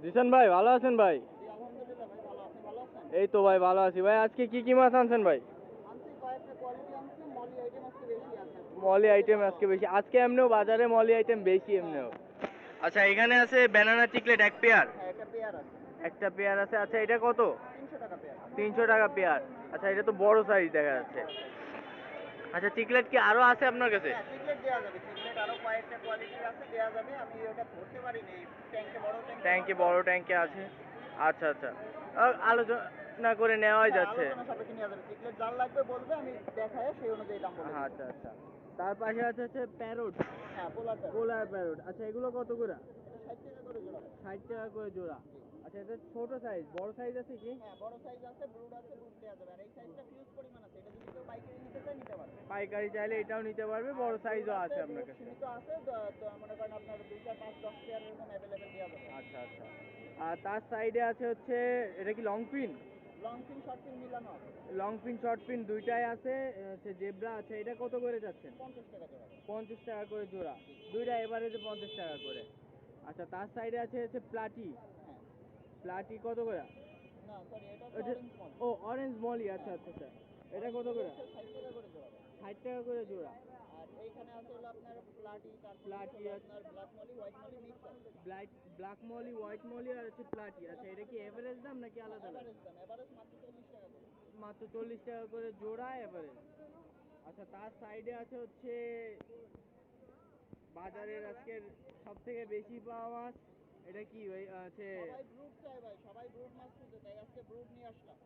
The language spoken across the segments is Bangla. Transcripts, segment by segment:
জিসান ভাই ভালো আছেন ভাই? জি আলহামদুলিল্লাহ ভাই ভালো আছি। ভালো আছেন? এই তো ভাই ভালো আছি ভাই। আজকে কি কি মাছ আনছেন ভাই? আনছি কয়েকটা কোয়ালিটি আনছি, মলি আইটেম আজকে বেশি আছে। মলি কোয়ালিটি আইটেম ভালো আজকে আছে। বেশি, আজকে এমনিও বাজারে মলি আইটেম বেশি হ্যাঁ এমনিও। আচ্ছা এখানে আছে ব্যানানা চিকলেট এক পেয়ার। হ্যাঁ, একটা পেয়ার আছে। একটা পেয়ার আছে। আচ্ছা এটা কত? 300 টাকা পেয়ার। 300 টাকা পেয়ার। জি আচ্ছা এটা তো বড় সাইজ দেখা হ্যাঁ, যাচ্ছে। বড় সাইজ। আচ্ছা চিকলেট কি আরো আছে আপনার কাছে? হ্যাঁ, চিকলেট দেওয়া যাবে। চিকলেট আরো কয়েকটা কোয়ালিটির আছে, দেওয়া যাবে। আমি ওটা ধরতে পারিনি। ট্যাঙ্কে বড় ট্যাঙ্কে মাছ ট্যাঙ্কি তো। বড় ট্যাঙ্কি আছে। আচ্ছা আচ্ছা, আলোচনা করে নেওয়াই হ্যাঁ, যাচ্ছে। আলোচনা সাপেক্ষে নেওয়া যাবে। চিকলেট যার লাগবে বলবে, আমি দেখায় সেই অনুযায়ী দাম বলে দেব। আচ্ছা আচ্ছা, তার পাশে আছে হচ্ছে প্যারোট, হ্যাঁ, পোলার প্যারেন্ট। পোলার প্যারোট। আচ্ছা এগুলো কত করে? এটা 60 টাকা করে জোড়া ভাই। 60 টাকা করে জোড়া। জি। আচ্ছা এটা ছোট সাইজ, বড় সাইজ আছে কি? হ্যাঁ, বড় সাইজ আছে, ব্রুড আছে, ব্রুড দেওয়া যাবে। আর এই সাইজটা হিউজ পরিমাণ আছে। এটা যদি কেউ পাইকারি নিতে চায় নিতে পারবে। পাইকারি চাইলে এটাও নিতে পারবে, আর বড় ব্রুড সাইজও আছে, আছে আপনার ব্রুড কাছে। সীমিত আছে। তো মনে করেন আপনার 2 4 5 10 পেয়ার এরকম अवेलेबल দেওয়া যাবে। আচ্ছা আচ্ছা, আর তার সাইডে আছে হচ্ছে, এটা কি long pin? Long fin short fin মিলানো আছে। লং পিন শর্ট পিন দুইটাই আছে। হচ্ছে জেব্রা আছে। এটা কত করে যাচ্ছেন? 50 টাকা জোড়া। 50 টাকা করে জোড়া। জি। দুইটা এভারেজে 50 টাকা করে। আচ্ছা তার সাইডে আছে হচ্ছে প্লাটি। হ্যাঁ। প্লাটি কত করে? না সরি, এটা হচ্ছে এটা- অরেঞ্জ মল। ও অরেঞ্জ মলি, আচ্ছা হ্যাঁ। আচ্ছা আচ্ছা। এটা অরেঞ্জ কত মল করে? হচ্ছে 60 টাকা করে জোড়া ভাই। 60 টাকা করে জোড়া। আর এইখানে আছে হলো আপনার প্লাটি, তারপর হচ্ছে প্লাটি হলো আছে, আপনার black molly, white molly mix আছে। ব্ল্যাক মলি, হোয়াইট মলি আর হচ্ছে প্লাটি। আচ্ছা এটা কি এভারেজ দাম নাকি না, আলাদা আলাদা? এভারেজ দাম। এভারেজ মাত্র 40 টাকা করে। মাত্র 40 টাকা করে জোড়া এভারেজ। আচ্ছা তার সাইডে আছে হচ্ছে বাজারের আজকের সব থেকে বেশি পাওয়া মাছ। এটা কি ওই আছে সবাই ব্রুড চায় ভাই, সবাই ব্রুড মাছ খুঁজে, তাই আজকে ব্রুড নিয়ে আসলাম।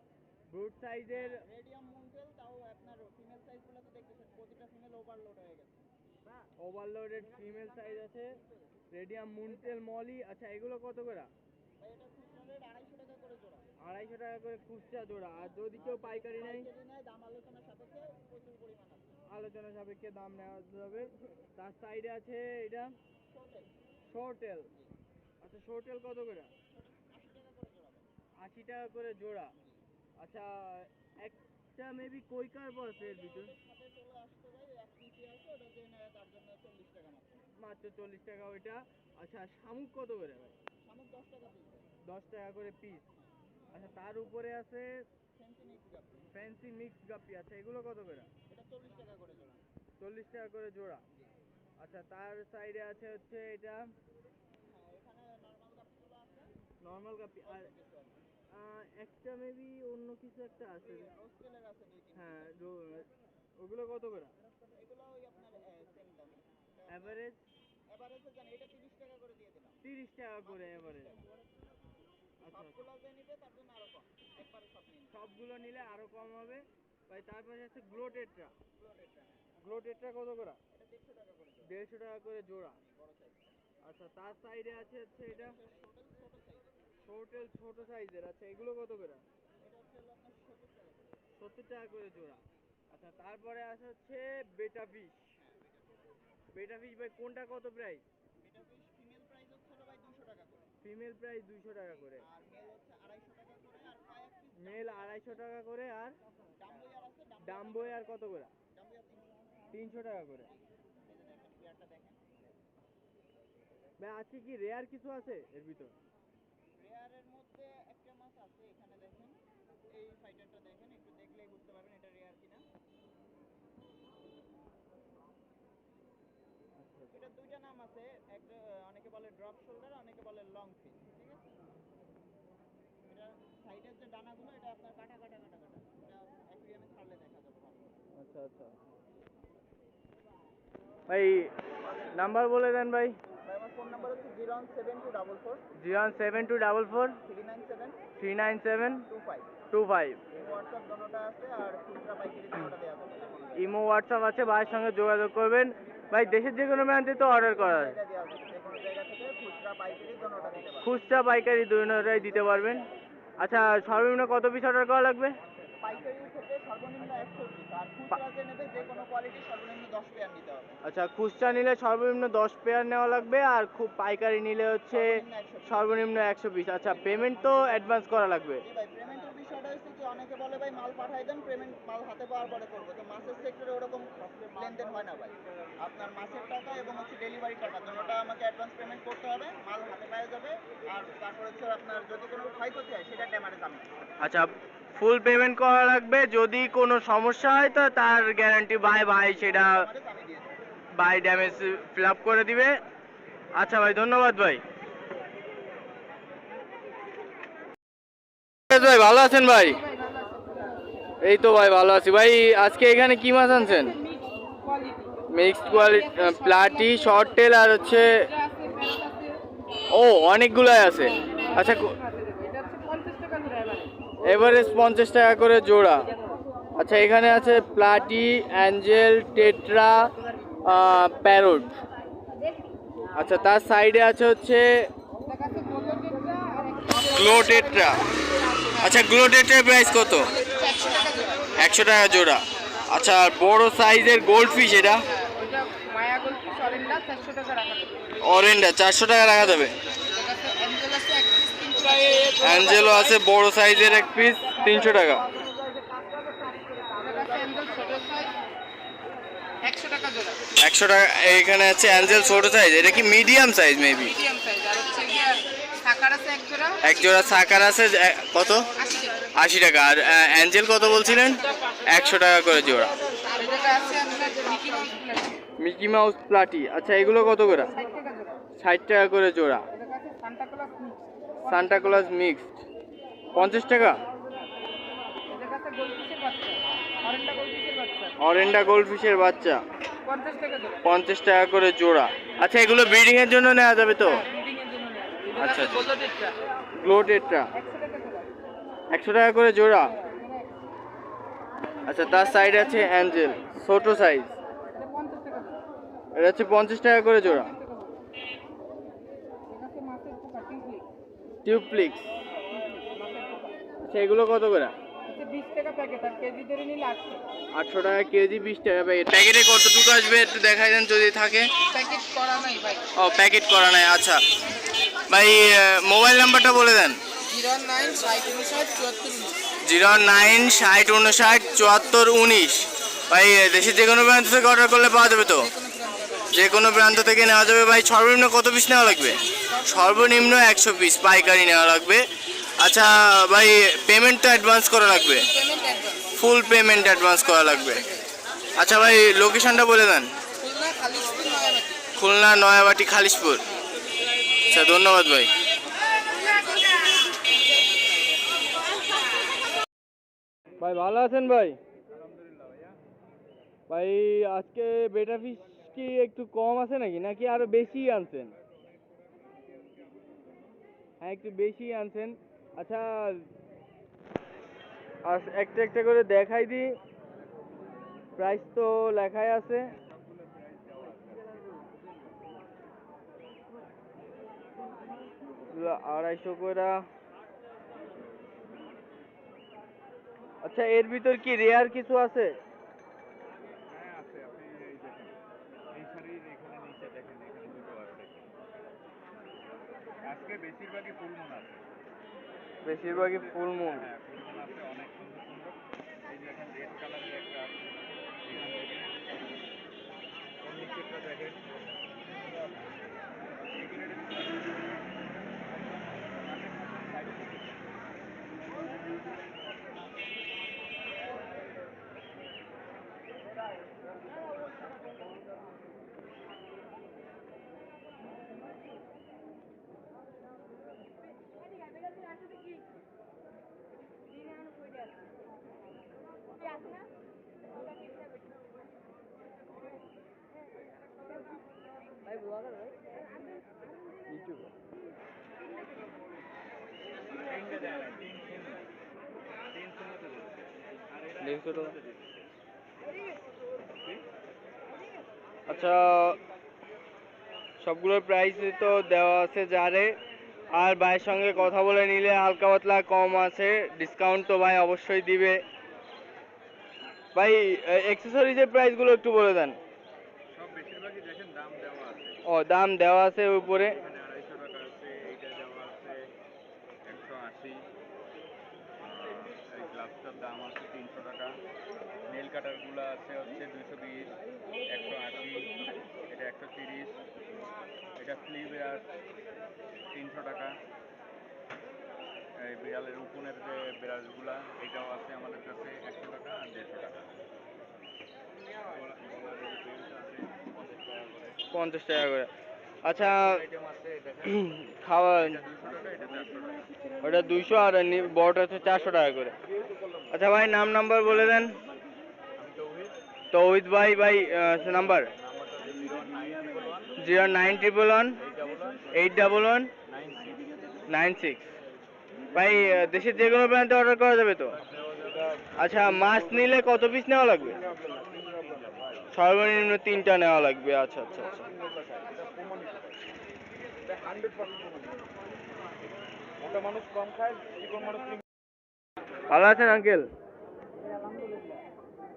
ব্রুড সাইজের? রেডিয়াম মুন্টেল, তাও আপনার ফিমেল সাইজগুলো তো দেখতেছেন, প্রতিটা ফিমেল ওভারলোড হয়ে গেছে। ওভারলোডেড ফিমেল সাইজ আছে, রেডিয়াম মুনটেল মলি। আচ্ছা এগুলো কত করে? ভাই এটা খুচরা রেট 250 টাকা করে জোড়া। 250 টাকা করে খুচরা জোড়া। আর যদি আর কেউ যদি পাইকারি নেয়? পাইকারি নেয়, দাম আলোচনা সাপেক্ষে প্রচুর পরিমাণ আছে। আলোচনা সাপেক্ষে দাম নেওয়া যাবে। তার সাইডে আছে এটা শর্টেল। শর্টেল। জি। আচ্ছা শর্টেল কত করে? শর্টেল 80 টাকা করে জোড়া ভাই। 80 টাকা করে জোড়া। জি। আচ্ছা একটা মেবি কই কার্প আছে এর ওইটা ভিতর। ওদের সাথে চলে আসছে ভাই, এক পিসি আছে, ওটা যে নেয় তার জন্য 40 টাকা মাত্র। মাত্র 40 টাকা ওইটা। আচ্ছা শামুক কত করে ভাই? শামুক 10 টাকা পিস ভাই। 10 টাকা করে পিস। হ্যাঁ। আচ্ছা তার উপরে আছে ফ্যান্সি মিক্স গাপ্পি। Fancy mix গাপ্পি। আচ্ছা এগুলো কত করে? এটা 40 টাকা করে জোড়া। 40 টাকা করে জোড়া। জি। আচ্ছা তার সাইডে আছে হচ্ছে এটা হ্যাঁ, এখানে নরমাল গাপ্পিগুলো আছে, নর্মাল গাপ্পি। আর অল্প কিছু আছে। একটা মেবি অন্য কিছু একটা আছে। রোস্টেলের আছে 2-3 পিস হ্যাঁ আছে। ওগুলো কত করে? এগুলো ওই আপনার সেম দামই। এটা আপনার অ্যাভারেজ? এভারেজে জানি এটা 30 টাকা করে দিয়ে দিলাম। 30 টাকা মাত্র করে 30 অ্যাভারেজ। টাকা। আচ্ছা আচ্ছা, সবগুলো যে নিবে তার জন্য আরো কম। একবারে সব নিয়ে নিবে। সবগুলো নিলে আরো কম হবে ভাই। তারপরে আছে গ্লোটেট্রা। ফ্লোরেটটা, হ্যাঁ। গ্লোটেট্রা কত করে? এটা 150 টাকা করে জোড়া। 150 টাকা করে জোড়া। জি, বড় সাইজ। আচ্ছা তার সাইডে আছে হচ্ছে এটা এটা হচ্ছে শোটেল ছোট সাইজের। শর্টেল ছোট সাইজের। আচ্ছা এগুলো কত করে? এটা হচ্ছে হলো আপনার 70 টাকা করে। 70 টাকা করে জোড়া। জি। আচ্ছা তারপরে আছে হচ্ছে বেটা ফিশ। হ্যাঁ, বেটা ফিশ। বেটা ফিশ ভাই কোনটা কত প্রাইস? বেটা ফিশ ফিমেল প্রাইস হচ্ছে হলো ভাই 200 টাকা করে। ফিমেল প্রাইস 200 টাকা জি। করে। আর মেল হচ্ছে 250 টাকা করে। আর কয়েক পিস মেল ডাম্বুয়ার আছে। 250 টাকা করে। আর ডাম্বুয়ার আছে, ডাম্বুয়ার ডাম্বোয় পাইকারি আর দাম। কত করে? ডাম্বুয়ার 300। 300 টাকা করে। জি। এই যে দেখেন, পেয়ারটা দেখেন। ভাই আজকে কি রেয়ার কিছু আছে এর ভিতর? রেয়ারের মধ্যে একটা মাছ আছে, এখানে দেখেন। এই ফাইটারটা দেখেন, একটু দেখলেই বুঝতে পারবেন এটা রেয়ার কিনা। এটা দুইটা নাম আছে, একটা অনেকে বলে ড্রপ শোল্ডার, অনেকে বলে লং ফিন। ঠিক আছে। এটা সাইডের যে ডানাগুলো, এটা আপনার কাটা কাটা কাটা কাটা। এটা অ্যাকুয়ারিয়ামে ছাড়লে দেখা যাবে ভালো করে। আচ্ছা আচ্ছা ভাই, নাম্বার বলে দেন ভাই। ভাই আমার ফোন নাম্বার হচ্ছে 01724 07244 397 397 25। 25। এই হোয়াটসঅ্যাপ দোনোটা আছে, আর খুচরা পাইকারি দোনোটা দেওয়া যাবে যে কোনো ইমো হোয়াটসঅ্যাপ আছে, ভাইয়ের সঙ্গে যোগাযোগ করবেন। ভাই দেশের যে কোনো ব্রাঞ্চে তো অর্ডার করা যায়? জায়গায় দেওয়া যাবে, যে কোনো জায়গা থেকে খুচরা পাইকারি দোনোটা দিতে পারবে। খুচরা পাইকারি দুটোটাই দিতে পারবেন। আচ্ছা সর্বনিম্ন কত পিস অর্ডার করা লাগবে? পাইকারি ক্ষেত্রে সর্বনিম্ন 100 পিস, আর খুচরা যে নেবে যে কোনো কোয়ালিটি সর্বনিম্ন 10 পেয়ার নিতে হবে। আচ্ছা খুচরা নিলে সর্বনিম্ন 10 পেয়ার নেওয়া লাগবে, আর খুব পাইকারি নিলে হচ্ছে সর্বনিম্ন 100 পিস। সর্বনিম্ন 100 পিস। আচ্ছা পেমেন্ট তো অ্যাডভান্স করা লাগবে? জি ভাই, পেমেন্টের বিষয়টা হচ্ছে কি, অনেকে বলে ভাই মাল পাঠাই দেন, পেমেন্ট মাল হাতে পাওয়ার পরে করবো। তো মাছের সেক্টরে ওরকম লেনদেন হয় না ভাই। আপনার মাছের টাকা এবং হচ্ছে ডেলিভারি টাকা দুটোটা আমাকে অ্যাডভান্স পেমেন্ট করতে হবে, মাল হাতে পাওয়া যাবে। আর তারপর হচ্ছে আপনার যদি কোনো ক্ষয়ক্ষতি হয় সেটা ড্যামারেজ আমি দিব। আচ্ছা, ফুল পেমেন্ট করা লাগবে, যদি কোনো সমস্যা হয় তো তার গ্যারান্টি ভাই সেটা ড্যামারেজ আমি দিয়ে দেবো। ভাই ড্যামেজ ফিল আপ করে দিবে। আচ্ছা ভাই, ধন্যবাদ ভাই। ভাই ভালো আছেন ভাই? এই তো ভাই ভালো আছি ভাই। আজকে এখানে কি মাছ আনছেন? মিক্সড কোয়ালিটি, প্লাটি, শর্ট টেল আর হচ্ছে ও অনেকগুলাই আছে। আচ্ছা, এভারেজ 50 টাকা করে জোড়া। আচ্ছা, এখানে আছে প্লাটি, অ্যাঞ্জেল, টেট্রা, প্যারোট। আচ্ছা, তার সাইডে আছে হচ্ছে গ্লো টেট্রা। আচ্ছা, গ্লো টেট্রার প্রাইস কত? 100 টাকা জোড়া। আচ্ছা, আর বড় সাইজের গোল্ড ফিশ এটা? অরেন্ডা 400 টাকা রাখা যাবে। অ্যাঞ্জেলও আছে বড় সাইজের এক পিস 300 টাকা। 100 টাকা। এখানে আছে অ্যাঞ্জেল ছোট সাইজ, এটা কি মিডিয়াম সাইজ? মেবি এক জোড়া সাকার আছে কত? 80 টাকা। আর অ্যাঞ্জেল কত বলছিলেন? 100 টাকা করে জোড়া। Mickey mouse প্লাটি। আচ্ছা, এগুলো কত করে? 60 টাকা করে জোড়া। সান্টা ক্লজ মিক্সড 50 টাকা। অরেন্ডা গোল্ডফিশের বাচ্চা 50 টাকা করে জোড়া। আচ্ছা, এগুলো ব্রিডিং এর জন্য নেওয়া যাবে তো? আচ্ছা, গ্লো টেট্রা 100 টাকা করে জোড়া। আচ্ছা, তার সাইডে আছে অ্যাঞ্জেল ছোট সাইজ, এটা হচ্ছে 50 টাকা করে জোড়া। টিউবফ্লিক্স। আচ্ছা, এগুলো কত করে? 800 টাকা কেজি, 20 টাকা প্যাকেট। প্যাকেটে কতটুকু আসবে একটু দেখাই দেন যদি থাকে। ও, প্যাকেট করা নাই। আচ্ছা ভাই, মোবাইল নাম্বারটা বলে দেন। 0960597419। ভাই, দেশের যে কোনো প্রান্ত থেকে অর্ডার করলে পাওয়া যাবে তো? যে কোনো প্রান্ত থেকে নেওয়া যাবে। ভাই, সর্বনিম্ন কত পিস নেওয়া লাগবে? সর্বনিম্ন 100 পিস পাইকারি নেওয়া লাগবে। আচ্ছা ভাই, পেমেন্ট তো অ্যাডভান্স করা লাগবে? ফুল পেমেন্ট অ্যাডভান্স করা লাগবে। আচ্ছা ভাই, লোকেশনটা বলে দেন। খুলনা নয়াবাটি খালিশপুর। আচ্ছা, ধন্যবাদ ভাই। ভাই ভালো আছেন ভাই? ভাই, আজকে বেটা ফিশ কি একটু কম আছে নাকি আরো বেশি আনছেন? হ্যাঁ, একটু বেশি আনছেন। আচ্ছা, আর একটা একটা করে দেখাই দিই। প্রাইস তো লেখাই আছে। আড়াইশো করে। আচ্ছা, এর ভিতর কি রেয়ার কিছু আছে? বেশিরভাগই ফুল মুন। আচ্ছা, সবগুলোর প্রাইস তো দেওয়া আছে জারে। আর ভাইয়ের সঙ্গে কথা বলে নিলে হালকা পাতলা কম আছে, ডিসকাউন্ট তো ভাই অবশ্যই দিবে। ভাই, অ্যাক্সেসরিজের প্রাইসগুলো একটু বলে দেন। ও, দাম দেওয়া আছে উপরে। এটার দাম আছে 300 টাকা। নেল কাটারগুলো আছে হচ্ছে 220, 180, এটা 130, এটা স্লিভ ব্রাশ 300 টাকা। এই বিড়ালের উকুনের যে ব্রাশগুলা এটাও আছে আমাদের কাছে 100 টাকা আর 150 টাকা। গলার যে বেল্ট আছে 50 টাকা করে। 50 টাকা করে। আচ্ছা আইটেম আছে দেখেন, খাওয়া এটা 200 টাকা, এটা 400 টাকা। ওটা 200 আর বড়টা হচ্ছে 400 টাকা করে। আচ্ছা ভাই নাম নাম্বার বলে দেন। আমি তৌহিদ। তৌহিদ ভাই নাম্বার নাম্বারটা হচ্ছে 09111 09111 811 96 96। ভাই দেশের যে কোনো প্রান্তে অর্ডার করা যাবে তো? আচ্ছা মাছ নিলে কত পিস নেওয়া লাগবে? সর্বনিম্ন 3টা নেওয়া লাগবে। আচ্ছা আচ্ছা আচ্ছা। মোটা মানুষ কম খায়, চিকন মানুষ ভালো আছেন আঙ্কেল?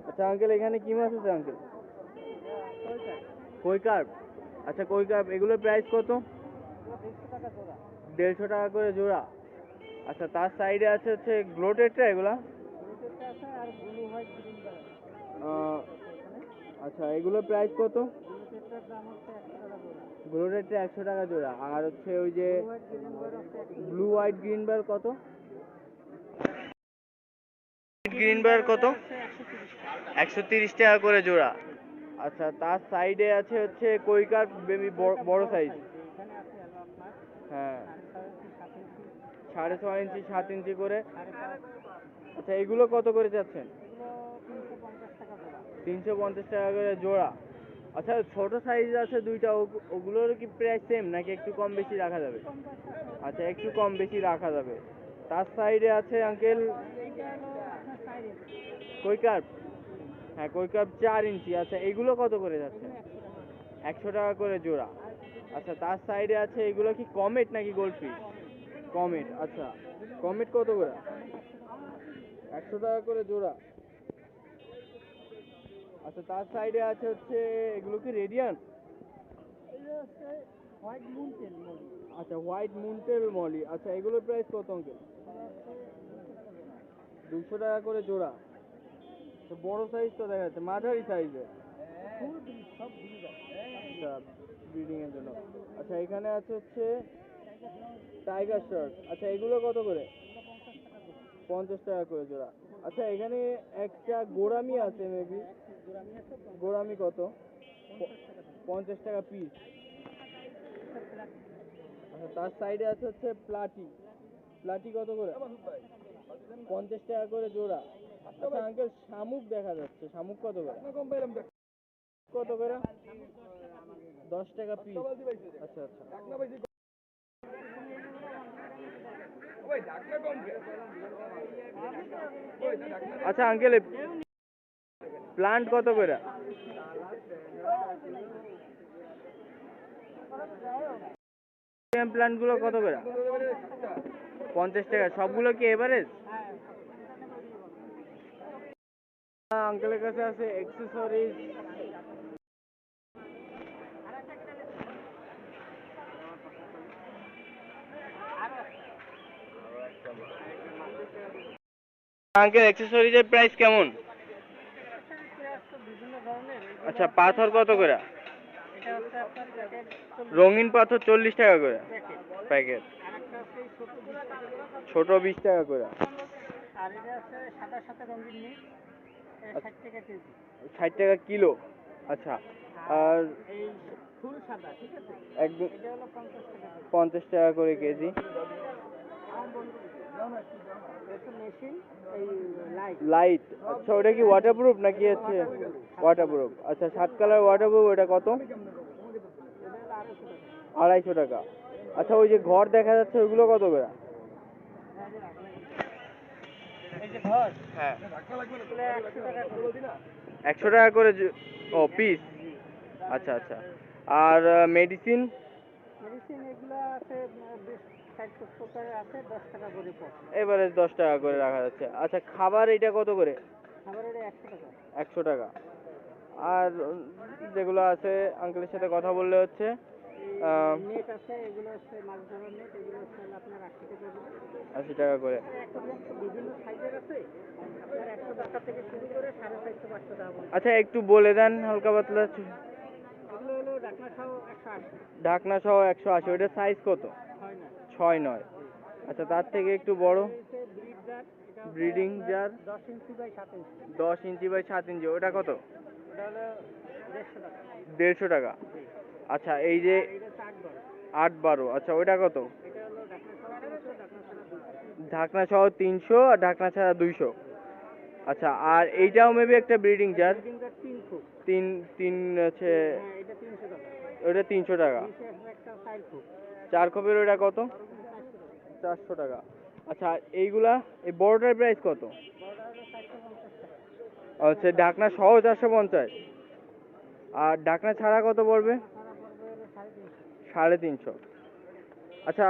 আচ্ছা আঙ্কেল এখানে কি মাছ আছে আঙ্কেল? কই কার্প। আচ্ছা কই কার্প এগুলোর প্রাইস কত? 150 টাকা করে জোড়া। আচ্ছা তার সাইডে আছে হচ্ছে গ্লোটেটটা এগুলা। আহ, আচ্ছা এগুলোর প্রাইস কত? গ্লোটেটটা 100 টাকা জোড়া। আর হচ্ছে ওই যে ব্লু হোয়াইট গ্রিন বার কত? গ্রিন বার কত? 130 টাকা করে জোড়া। আচ্ছা তার সাইডে আছে হচ্ছে কই কার্প বেবি বড় সাইজ। হ্যাঁ 6.5 ইঞ্চি 7 ইঞ্চি করে। আচ্ছা এগুলো কত করে যাচ্ছেন? 350 টাকা করে জোড়া। আচ্ছা ছোট সাইজ আছে দুইটা, ওগুলোর কি প্রাইস সেম নাকি একটু কম বেশি রাখা যাবে? আচ্ছা একটু কম বেশি রাখা যাবে। তার সাইডে আছে আঙ্কেল কই কার্প। হ্যাঁ কই কাপ 4 ইঞ্চি। আচ্ছা এগুলো কত করে যাচ্ছে? 100 টাকা করে জোড়া। আচ্ছা তার সাইডে আছে এগুলো কি কমেট নাকি গোল্ডফিশ? কমেট। আচ্ছা কমেট কত করে? 100 টাকা করে জোড়া। আচ্ছা তার সাইডে আছে হচ্ছে এগুলো কি রেডিয়ান? আচ্ছা হোয়াইট মুনটেল মলি। আচ্ছা এগুলোর প্রাইস কত অঙ্কেল? 200 টাকা করে জোড়া। তো বড় সাইজ তো দেখা যাচ্ছে, মাঝারি সাইজে। আচ্ছা ব্রিডিং এর জন্য। আচ্ছা এখানে আছে হচ্ছে টাইগার শার্ক। আচ্ছা এগুলো কত করে? 50 টাকা করে জোড়া। আচ্ছা এখানে একটা গোরামি আছে মেবি। গোরামি কত? 50 টাকা পিস। আচ্ছা তার সাইডে আছে হচ্ছে প্লাটি। প্লাটি কত করে? 50 টাকা করে জোড়া। আচ্ছা আঙ্কেল শামুক দেখা যাচ্ছে, শামুক কত করে? কত করে? 10 টাকা পিস। আচ্ছা আচ্ছা। আচ্ছা আঙ্কেল প্লান্ট কত করে? প্লান্ট গুলো কত করে? 50 টাকা। সবগুলো কি এভারেজ? আঙ্কেলের কাছে আছে অ্যাক্সেসরিজ। আঙ্কেল অ্যাক্সেসরিজের প্রাইস কেমন? আচ্ছা পাথর কত করে? রঙিন পাথর 40 টাকা করে প্যাকেট। ছোট 20 টাকা করে। আর এটা আছে সাদার সাথে রঙিন মিক্স, 60 টাকা কেজি। 60 টাকা কিলো। আচ্ছা আর এই ফুল সাদা, ঠিক আছে? একদম এটা হলো 50 টাকা কেজি। 50 টাকা করে কেজি। মেশিন এই লাইট লাইট। আচ্ছা ওটা কি ওয়াটারপ্রুফ নাকি হচ্ছে? ওয়াটারপ্রুফ। আচ্ছা 7 কালার ওয়াটারপ্রুফ, ওটা কত? 250 টাকা। আচ্ছা ওই যে ঘর দেখা যাচ্ছে ওইগুলো কত করে? এই যে ঘর, হ্যাঁ 100 টাকা করে। 100 টাকা করে ও পিস। আচ্ছা আচ্ছা। আর মেডিসিন? মেডিসিন এগুলো আছে 60-70 করে আছে, 10 টাকা করে পড়ে। এবারে 10 টাকা করে রাখা যাচ্ছে। আচ্ছা খাবার এটা কত করে? খাবার এটা 100 টাকা। 100 টাকা। আর যেগুলো আছে আঙ্কেলের সাথে কথা বললে হচ্ছে নেট আছে, এগুলো হচ্ছে মাছ ধরার নেট, এগুলো হচ্ছে আপনার 80 টাকা করে। টাকা করে। বিভিন্ন সাইজের আছে, আপনার 110 থেকে শুরু করে 450-500 টাকা পর্যন্ত। আচ্ছা একটু বলে দেন হালকা পাতলা। এগুলো হলো ঢাকনা সহ 180। ঢাকনা সহ 180, ওইটার সাইজ কত? হয় না। 6-9। আচ্ছা তার থেকে একটু বড় ব্রিড জার, এটা breeding jar 10 inch by 7 inch. 10 inch by 7 inch, ওটা কত? ওটা হলো 150 টাকা। 150 টাকা। আচ্ছা এই যে এটা 8-12। 8-12, আচ্ছা ওইটা কত? এটা হলো ঢাকনা সহ 300, ঢাকনা ছাড়া 200। ঢাকনা সহ 300 আর ঢাকনা ছাড়া 200। আচ্ছা আর এইটাও মেবি একটা breeding jar. Breeding jar 3 foot. 3 আছে। হ্যাঁ, এটা 300 টাকা। ওইটা 300 টাকা। নিচে আসবে একটা 4 ফুট। 4 খোপের ওইটা কত? 400 টাকা। আচ্ছা এইগুলা, এই বড়টার প্রাইস কত? বড়টা হলো 450 টাকা। আচ্ছা ঢাকনা সহ 450, আর ঢাকনা ছাড়া কত পড়বে? ছাড়া পড়বে হলো 350। 350। আচ্ছা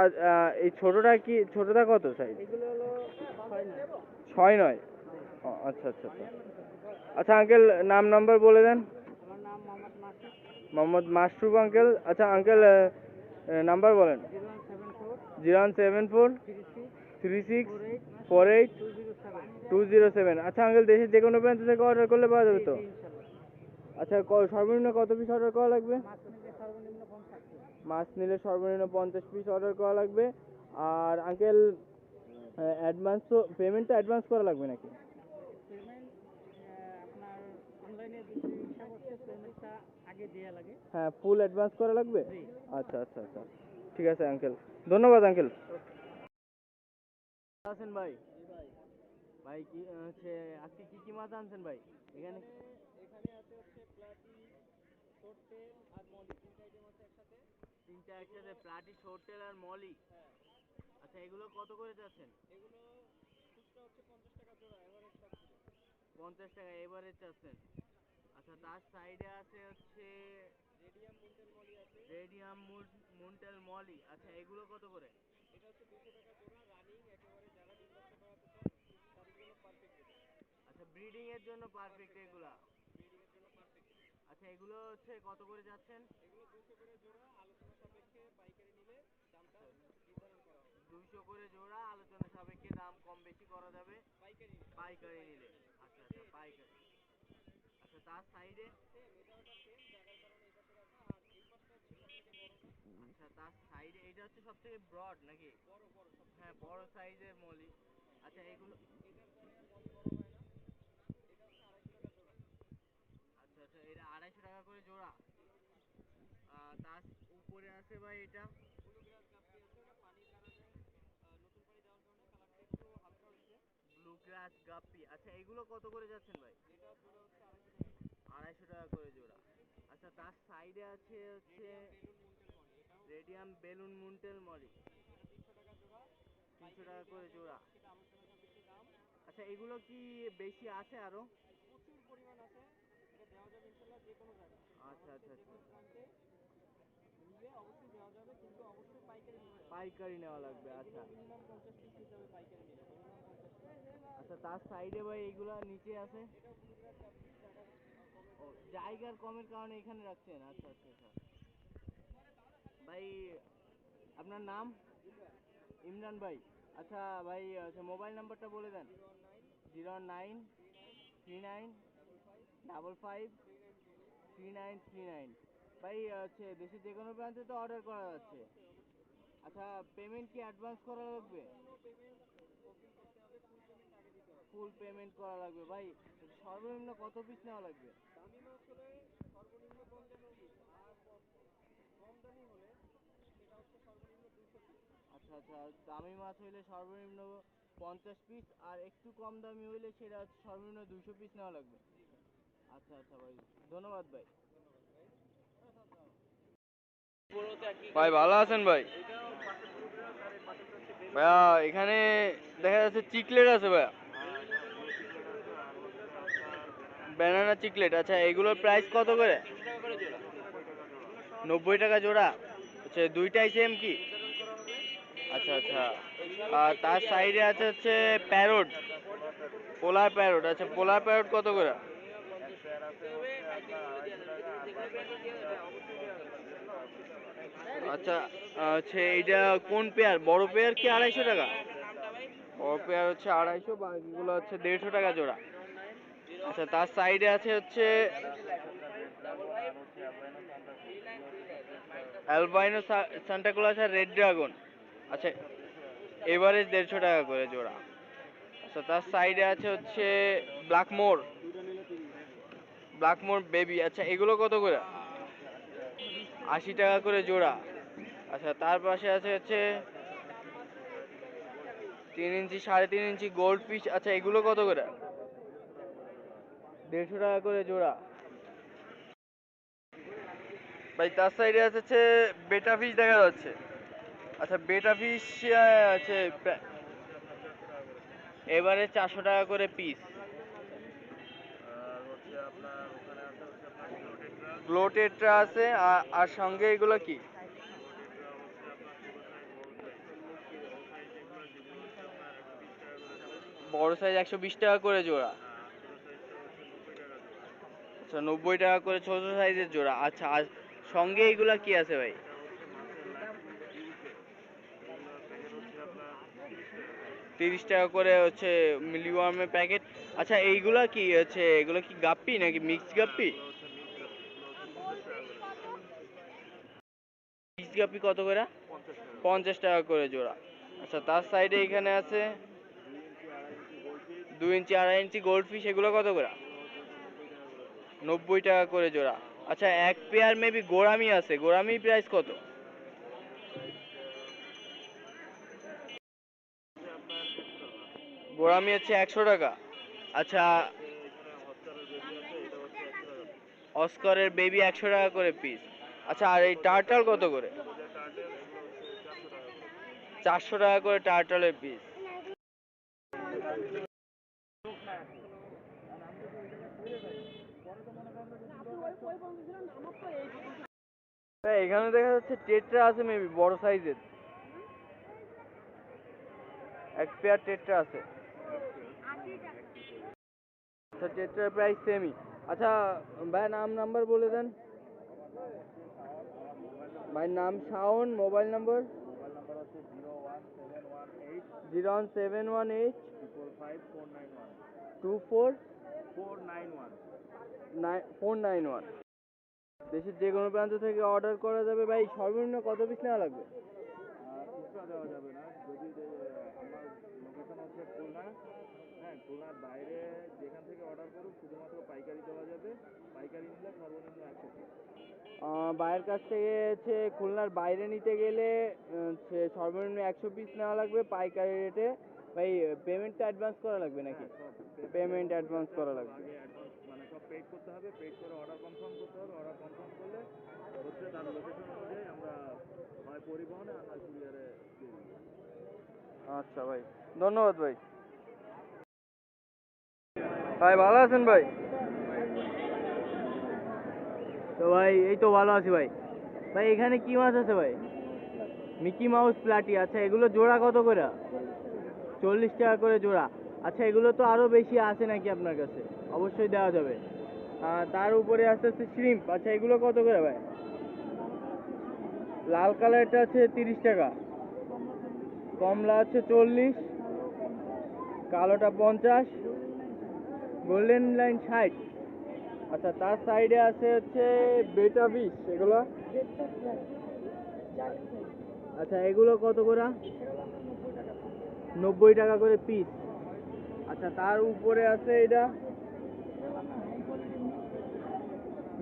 এই ছোটটা কি, ছোটটা কত সাইজ? এগুলো হলো 6-9। আচ্ছা আচ্ছা আচ্ছা। আচ্ছা আঙ্কেল নাম নাম্বার বলে দেন। আমার নাম মোহাম্মদ মাসুদ। মোহাম্মদ মাশরুফ আঙ্কেল। আচ্ছা আঙ্কেল নাম্বার বলেন। 0174 0174 36 48 48 207। 207। আচ্ছা আঙ্কেল দেশের যে কোনো প্রান্ত থেকে অর্ডার করলে পাওয়া যাবে তো? ইনশাআল্লাহ। আচ্ছা সর্বনিম্ন কত পিস অর্ডার করা লাগবে? মাছ নিলে সর্বনিম্ন 50 পিস। মাছ নিলে সর্বনিম্ন 50 পিস অর্ডার করা লাগবে। আর আঙ্কেল অ্যাডভান্স তো, পেমেন্টটা অ্যাডভান্স করা লাগবে নাকি? পেমেন্ট আপনার অনলাইনে যে হিসাব হচ্ছে পেমেন্টটা আগে দেয়া লাগে। হ্যাঁ ফুল অ্যাডভান্স করা লাগবে। জি। আচ্ছা আচ্ছা আচ্ছা, ঠিক আছে আঙ্কেল, ধন্যবাদ আঙ্কেল। আছেন ভাই? ভাই কি হচ্ছে আজকে কি মাছ আনছেন ভাই? এখানে আছে হচ্ছে প্লাটি, শর্টেল আর মলি, তিনটা আইটেম আছে একসাথে। তিনটা একসাথে, প্লাটি, শর্টেল আর মলি। আচ্ছা এগুলো কত করে যাচ্ছেন? এগুলো খুচরা হচ্ছে 50 টাকা জোড়া, এভারেজ 50 টাকা এবারে চাচ্ছেন। আচ্ছা তার সাইডে আছে হচ্ছে রেডিয়াম মুন্টেল মলি আছে। রেডিয়াম মুন্টেল মলি। আচ্ছা এগুলো কত করে? এটা হচ্ছে 200 টাকা জোড়া, রানিং একেবারে, যারা ডিম বাচ্চা করাতে চান তাদের জন্য পারফেক্ট এটা। আচ্ছা ব্রিডিং এর জন্য পারফেক্ট এগুলা। ব্রিডিং এর জন্য পারফেক্ট। আচ্ছা এগুলো হচ্ছে কত করে যাচ্ছেন? এগুলো 200 করে জোড়া, আলোচনা সাপেক্ষে পাইকারি নিলে দামটা নির্ধারণ করা হবে। 200 করে জোড়া, আলোচনা সাপেক্ষে দাম কম বেশি করা যাবে পাইকারি নিলে। পাইকারি নিলে। আচ্ছা আচ্ছা পাইকারি। আচ্ছা তার সাইডে সেম, এটা ওটা সেম জায়গার কারণে এই পাশে রাখা, আর এই পাশটা হচ্ছে সবথেকে বড়টা। আচ্ছা তার সাইডে এটা হচ্ছে সবথেকে ব্রড নাকি? বড় বড় সবথেকে হ্যাঁ বড় সাইজের মলি। আচ্ছা এগুলো এটার সাইজ অত বড় হয় না। এটা হচ্ছে 250 টাকা জোড়া। আচ্ছা আচ্ছা এটা 250 টাকা করে জোড়া। তার উপরে আছে ভাই এটা ব্লুগ্রাস গাপ্পি আছে, ওটা পানি ছাড়া যায়, নতুন পানি দেওয়ার কারণে কালারটা একটু হালকা হয়েছে। ব্লুগ্রাস গাপ্পি। আচ্ছা এগুলো কত করে যাচ্ছেন ভাই? এটা জোড়া হচ্ছে 250 টাকা। 250 টাকা করে জোড়া। আচ্ছা তার সাইডে আছে হচ্ছে রেডিয়াম বেলুন মুন্টেল মলি, এটাও রেডিয়াম বেলুন মুন্টেল মলি। এটা 300 টাকা জোড়া। 300 টাকা করে জোড়া। সেটা আলোচনা সাপেক্ষে দাম। আচ্ছা এগুলো কি বেশি আছে আরো? প্রচুর পরিমাণ আছে, এটা দেওয়া যাবে ইনশাল্লাহ যে কোনো জায়গায়। আচ্ছা আচ্ছা বাংলাদেশের যে আচ্ছা। কোনো প্রান্তে নিলে অবশ্যই দেওয়া যাবে, কিন্তু অবশ্যই পাইকারি নিতে হবে। পাইকারি নেওয়া লাগবে। আচ্ছা মিনিমাম 50 পিস নিতে হবে পাইকারি নিলে, মিনিমাম 50 পিস। আচ্ছা তার সাইডে ভাই এইগুলা নিচে আছে। এটাও ব্লুগ্রাস গাপ্পি, জায়গার কমের ও কারণে। জায়গার কমের কারণে এখানে রাখছেন। আচ্ছা আচ্ছা আচ্ছা ভাই, আপনার নাম? ইমরান ভাই। আচ্ছা ভাই, আচ্ছা মোবাইল নাম্বারটা বলে দেন। 09 39 55 3939। ভাই হচ্ছে দেশের যে কোনো প্রান্তে তো অর্ডার করা যাচ্ছে। আচ্ছা পেমেন্ট কি অ্যাডভান্স করা লাগবে? ফুল পেমেন্ট করা লাগবে। ভাই সর্বনিম্ন কত পিস নেওয়া লাগবে? দামি মাছ হলে সর্বনিম্ন 50 পিস, আর কম দামি হলে সেটা হচ্ছে সর্বনিম্ন 200 পিস। আচ্ছা আচ্ছা, দামি মাছ হইলে সর্বনিম্ন 50 পিস, আর একটু কম দামি হইলে সেটা হচ্ছে সর্বনিম্ন 200 পিস নেওয়া লাগবে। আচ্ছা আচ্ছা ভাই, ধন্যবাদ ভাই। ভাই ভালো আছেন ভাই? ভাইয়া এখানে দেখা যাচ্ছে চিকলেট আছে ভাইয়া, ব্যানানা চিকলেট। আচ্ছা এগুলোর প্রাইস কত করে? 90 টাকা জোড়া। আচ্ছা দুইটাই সেম কি? আচ্ছা আচ্ছা। আর তার সাইডে আছে হচ্ছে প্যারট, পোলার প্যারট। আচ্ছা পোলার প্যারট কত করে? আচ্ছা হচ্ছে এইটা কোন পেয়ার? বড় পেয়ার কি 250 টাকা? ও পেয়ার হচ্ছে 250, বাকিগুলো হচ্ছে 150 টাকা জোড়া। আচ্ছা তার সাইডে আছে হচ্ছে অ্যালবাইনো সান্টা ক্লজ আর রেড ড্রাগন। আচ্ছা এভারেজ 150 টাকা করে জোড়া। আচ্ছা তার সাইডে আছে হচ্ছে ব্ল্যাকমোর বেবি। আচ্ছা এগুলো কত করে? 80 টাকা করে জোড়া। আচ্ছা তার পাশে আছে হচ্ছে 3 ইঞ্চি 3.5 ইঞ্চি গোল্ড ফিশ। আচ্ছা এগুলো কত করে? 150 টাকা করে জোড়া। ভাই তার সাইডে আছে হচ্ছে বেটা ফিশ দেখা যাচ্ছে। আচ্ছা বেটা ফিশ আছে এবারে 400 টাকা করে পিস। গ্লোটেট্রা আছে আর সঙ্গে এগুলো কি? বড় সাইজ 120 টাকা করে জোড়া। আচ্ছা 90 টাকা করে ছোট সাইজের জোড়া। আচ্ছা আর সঙ্গে এগুলা কি আছে ভাই? 30 টাকা করে হচ্ছে মিলিওয়ার্মের প্যাকেট। আচ্ছা এইগুলা কি হচ্ছে? এগুলো কি গাপ্পি নাকি মিক্সড গাপ্পি? মিক্সড গাপ্পি কত করে? 50 টাকা করে জোড়া। আচ্ছা তার সাইডে এখানে আছে 2 ইঞ্চি 2.5 ইঞ্চি গোল্ড ফিশ। এগুলো কত করে? 90 টাকা করে জোড়া। আচ্ছা এক পেয়ার মেবি গোরামি আছে, গোরামি প্রাইস কত? গোরামি হচ্ছে 100 টাকা। আচ্ছা অস্কারের বেবি 100 টাকা করে পিস। আচ্ছা আর এই টার্টল কত করে? 400 টাকা করে টার্টলের পিস। এখানে দেখা যাচ্ছে টেট্রা আছে মেবি বড় সাইজের, এক পেয়ার টেট্রা আছে। আচ্ছা টেট্রার প্রাইস সেমই। আচ্ছা ভাই নাম নাম্বার বলে দেন। ভাই নাম শাওন, মোবাইল নাম্বার 01718 24491। দেশের যে কোনো প্রান্ত থেকে অর্ডার করা যাবে। ভাই সর্বনিম্ন কত পিস নেওয়া লাগবে? খুচরা দেওয়া যাবে না, যদি আমার লোকেশন হচ্ছে খুলনা, হ্যাঁ খুলনার বাইরে যেখান থেকে অর্ডার করুক শুধুমাত্র পাইকারি দেওয়া যাবে। পাইকারি নিলে সর্বনিম্ন 100 পিস। বাইরের কাছ থেকে হচ্ছে খুলনার বাইরে নিতে গেলে সর্বনিম্ন 100 পিস নেওয়া লাগবে পাইকারি রেটে। ভাই পেমেন্টটা অ্যাডভান্স করা লাগবে নাকি? পেমেন্ট অ্যাডভান্স করা লাগবে। মানে সব পেড করতে হবে, পেড করে অর্ডার কনফার্ম করতে হবে। অর্ডার কনফার্ম করলে হচ্ছে তার লোকেশন অনুযায়ী আমরা হয় পরিবহনে আর নয় কুরিয়ারে দিয়ে দিই। আচ্ছা ভাই ধন্যবাদ ভাই। ভাই ভালো আছেন ভাই? তো ভাই এই তো ভালো আছি ভাই। ভাই এখানে কি মাছ আছে ভাই? Mickey mouse প্লাটি। আচ্ছা এগুলো জোড়া কত করে? 40 টাকা করে জোড়া। আচ্ছা এগুলো তো আরো বেশি আছে নাকি আপনার কাছে? অবশ্যই দেওয়া যাবে। তার উপরে আস্তে আস্তে শ্রিম্প। আচ্ছা এগুলো কত করে ভাই? লাল কালারটা আছে 30 টাকা, কমলা আছে 40, কালোটা 50, গোল্ডেন লাইন 60। আচ্ছা তার সাইডে আছে হচ্ছে বেটা ফিশ। এগুলো আচ্ছা এগুলো কত করে? 90 টাকা করে পিস। আচ্ছা তার উপরে আছে এটা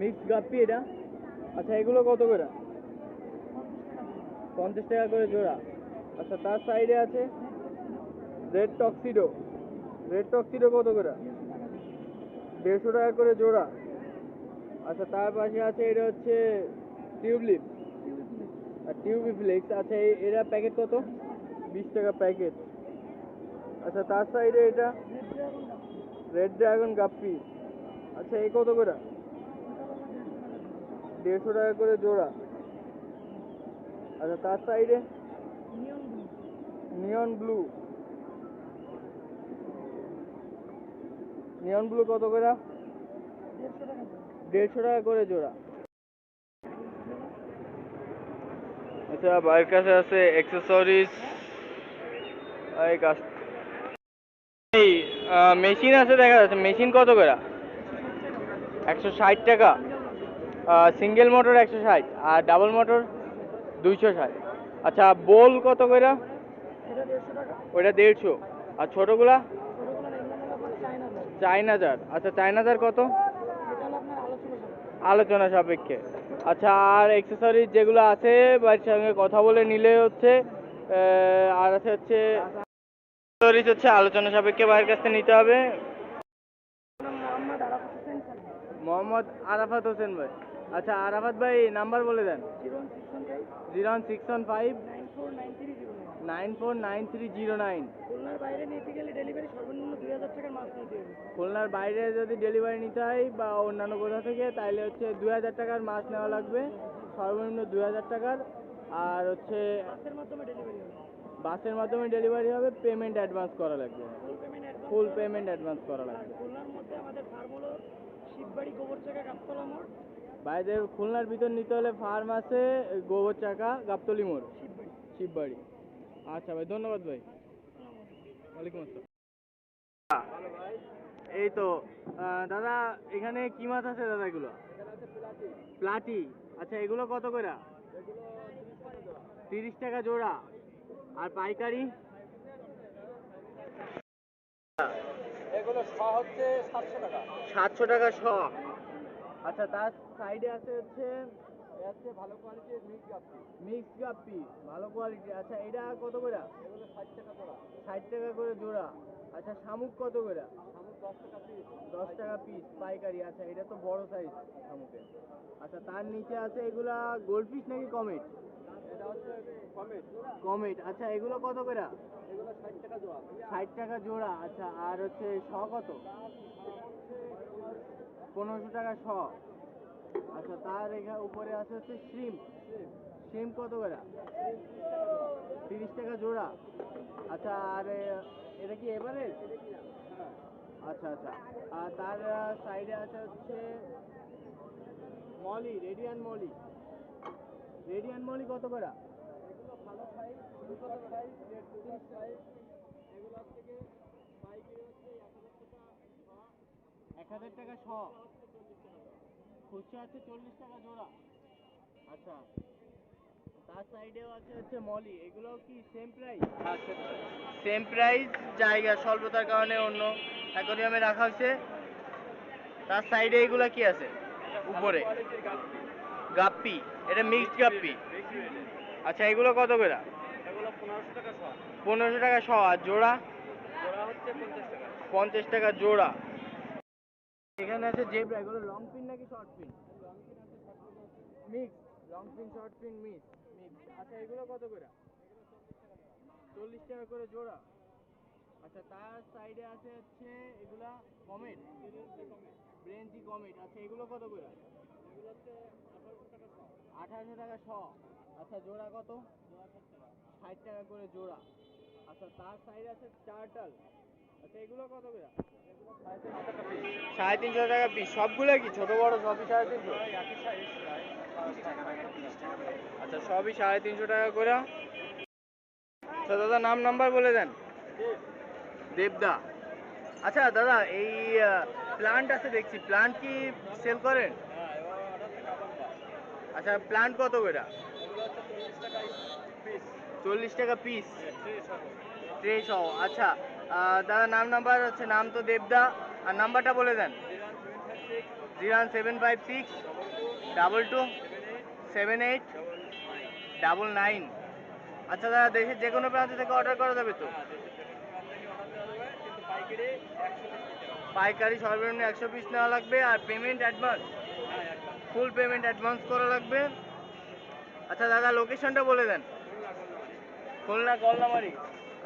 মিক্স গাপ্পি এটা। আচ্ছা এগুলো কত করে? 50 টাকা করে জোড়া। আচ্ছা তার সাইডে আছে রেড টক্সিডো। রেড টক্সিডো কত করে? 150 টাকা করে জোড়া। আচ্ছা তার পাশে আছে এটা হচ্ছে টিউবলিপ আর টিউবি ফ্লেক্স। আচ্ছা এরা প্যাকেট কত? 20 টাকা প্যাকেট। আচ্ছা তার সাইডে এটা রেড ড্রাগন গাপ্পি। আচ্ছা এই কত করে? 150 টাকা করে জোড়া। আচ্ছা তার সাইডে নিয়ন ব্লু। নিয়ন ব্লু কত করে? 150 টাকা করে জোড়া। আচ্ছা ভাইয়ের কাছে আছে অ্যাক্সেসরিজ, এই মেশিন আছে দেখা যাচ্ছে, মেশিন কত করে? 160 টাকা। সিঙ্গেল মোটর 160 আর ডাবল মোটর 260। আচ্ছা বোল কত করে? ওইটা 150। আর ছোটোগুলা? চাইনাজার। আচ্ছা চাইনাজার কত? আলোচনা সাপেক্ষে। আচ্ছা আর এক্সেসরিজ যেগুলো আছে বাড়ির সঙ্গে কথা বলে নিলে হচ্ছে আর আছে হচ্ছে এক্সেসরিজ হচ্ছে আলোচনা সাপেক্ষে বাড়ির কাছ থেকে নিতে হবে। মোহাম্মদ আরাফাত হোসেন ভাই। আচ্ছা আরাফাত ভাই নাম্বার বলে দেন। 01615 949309। খুলনার বাইরে নিতে গেলে ডেলিভারি সর্বনিম্ন 2000 টাকার মাছ নিতে হবে। খুলনার বাইরে যদি ডেলিভারি নিতে হয় বা অন্যান্য কোথা থেকে তাহলে হচ্ছে 2000 টাকার মাছ নেওয়া লাগবে, সর্বনিম্ন 2000 টাকার। আর হচ্ছে বাসের মাধ্যমে ডেলিভারি হবে। বাসের মাধ্যমে ডেলিভারি হবে, পেমেন্ট অ্যাডভান্স করা লাগবে। ফুল পেমেন্ট অ্যাডভান্স করা আর লাগবে। খুলনার মধ্যে আমাদের ফার্ম হলো শিববাড়ি গোবরচাকা গাবতলা মোড় বাইরের খুলনার ভিতর নিতে হলে ফার্ম আছে গোবর চাকা গাবতলি মোড় শিববাড়ি। শিববাড়ি। আচ্ছা ভাই ধন্যবাদ ভাই। ওয়ালাইকুম আসসালাম। এই তো দাদা এখানে কি মাছ আছে দাদা? এগুলো প্লাটি। আচ্ছা এগুলো কত করে? 30 টাকা জোড়া। আর পাইকারি? এগুলো শ হচ্ছে 700 টাকা। 700 টাকা শ। আচ্ছা তার সাইডে আছে হচ্ছে ভালো কোয়ালিটির মিক্স গাপ্পি। মিক্স গাপ্পি ভালো কোয়ালিটি। আচ্ছা এটা কত করে? এগুলো 60 টাকা জোড়া। 60 টাকা করে জোড়া। আচ্ছা শামুক কত করে? শামুক 10 টাকা পিস। 10 টাকা পিস পাইকারি। আচ্ছা এটা তো বড় সাইজ শামুকের। আচ্ছা তার নিচে আছে এগুলা গোল্ডফিশ নাকি কমেট? এটা হচ্ছে কমেট। কমেট। আচ্ছা এগুলো কত করে? এগুলো 60 টাকা জোড়া। 60 টাকা জোড়া। আচ্ছা আর হচ্ছে শ কত? 1500 টাকা শ। আচ্ছা তার এখানে উপরে আছে হচ্ছে শ্রিম। শ্রিম কত করে? 30 টাকা জোড়া। আচ্ছা আর এটা কি এভারেজ? আচ্ছা আচ্ছা। আর তার সাইডে আছে হচ্ছে মলি, রেডিয়ান মলি। রেডিয়ান মলি কত করে? এগুলো ভালো সাইজ, ছোট সাইজ, 30 সাইজ। এগুলো থেকে পাইকারি হচ্ছে 1000 টাকা শ। খুচরা আছে 40 টাকা জোড়া। আচ্ছা তার সাইডেও আছে হচ্ছে মলি। এগুলো কি সেম প্রাইস? সেম প্রাইস, জায়গা স্বল্পতার কারণে অন্য অ্যাকোয়ারিয়ামে রাখা হয়েছে। তার সাইডে এগুলা কি আছে উপরে? গাপ্পি। এটা মিক্সড গাপ্পি। আচ্ছা এগুলো কত করে? এগুলো 1500 টাকা শ। 1500 টাকা শ। আর জোড়া? জোড়া হচ্ছে 50 টাকা। 50 টাকা জোড়া। এখানে আছে জেব্রা। এগুলো লং পিন নাকি short pin? Mix. Long pin short pin mix. আচ্ছা এগুলো কত করে? 40 টাকা করে জোড়া। আচ্ছা তার সাইডে আছে হচ্ছে এগুলা কমেট, ব্রেঞ্চি কমেট। আচ্ছা এগুলো কত করে? এগুলো হচ্ছে 1800 টাকা শ। 1800 টাকা শ। আচ্ছা জোড়া কত? 60 টাকা করে জোড়া। আচ্ছা তার সাইডে আছে টার্টল। আচ্ছা এগুলো কত করে? 350 টাকা পিস। সবগুলো কি ছোট বড় সবই 350? একই সাইজ প্রায়। আচ্ছা সবই 350 টাকা করে। আচ্ছা দাদা নাম নাম্বার বলে দেন। দেবদা। আচ্ছা দাদা এই প্লান্ট আছে দেখছি, প্লান্ট কি সেল করেন? হ্যাঁ, এবার অর্ডার থেকে আবার পাই। আচ্ছা প্লান্ট কত করে? এগুলো হচ্ছে 40 টাকা পিস। 40 টাকা পিস ট্রে সহ। ট্রে সহ। আচ্ছা দাদা নাম নাম্বার হচ্ছে, নাম তো দেবদা, আর নাম্বারটা বলে দেন। 01756 22 78 99। আচ্ছা দাদা দেশের যে কোনো প্রান্ত থেকে অর্ডার করা যাবে তো? হ্যাঁ, দেশের যে কোনো প্রান্ত থেকে অর্ডার দেওয়া যাবে, কিন্তু পাইকারি 100 পিস নিতে হবে। পাইকারি সর্বনিম্ন 100 পিস নেওয়া লাগবে। আর পেমেন্ট অ্যাডভান্স, হ্যাঁ, একদম। ফুল পেমেন্ট অ্যাডভান্স করা লাগবে। আচ্ছা দাদা লোকেশনটা বলে দেন। খুলনা গলনামারি।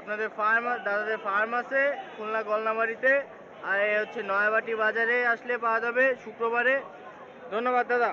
আপনাদের ফার্ম, দাদাদের ফার্ম আছে খুলনা গলনামারিতে। আর এই হচ্ছে নয়াবাটি বাজারে আসলে পাওয়া যাবে শুক্রবারে। ধন্যবাদ দাদা।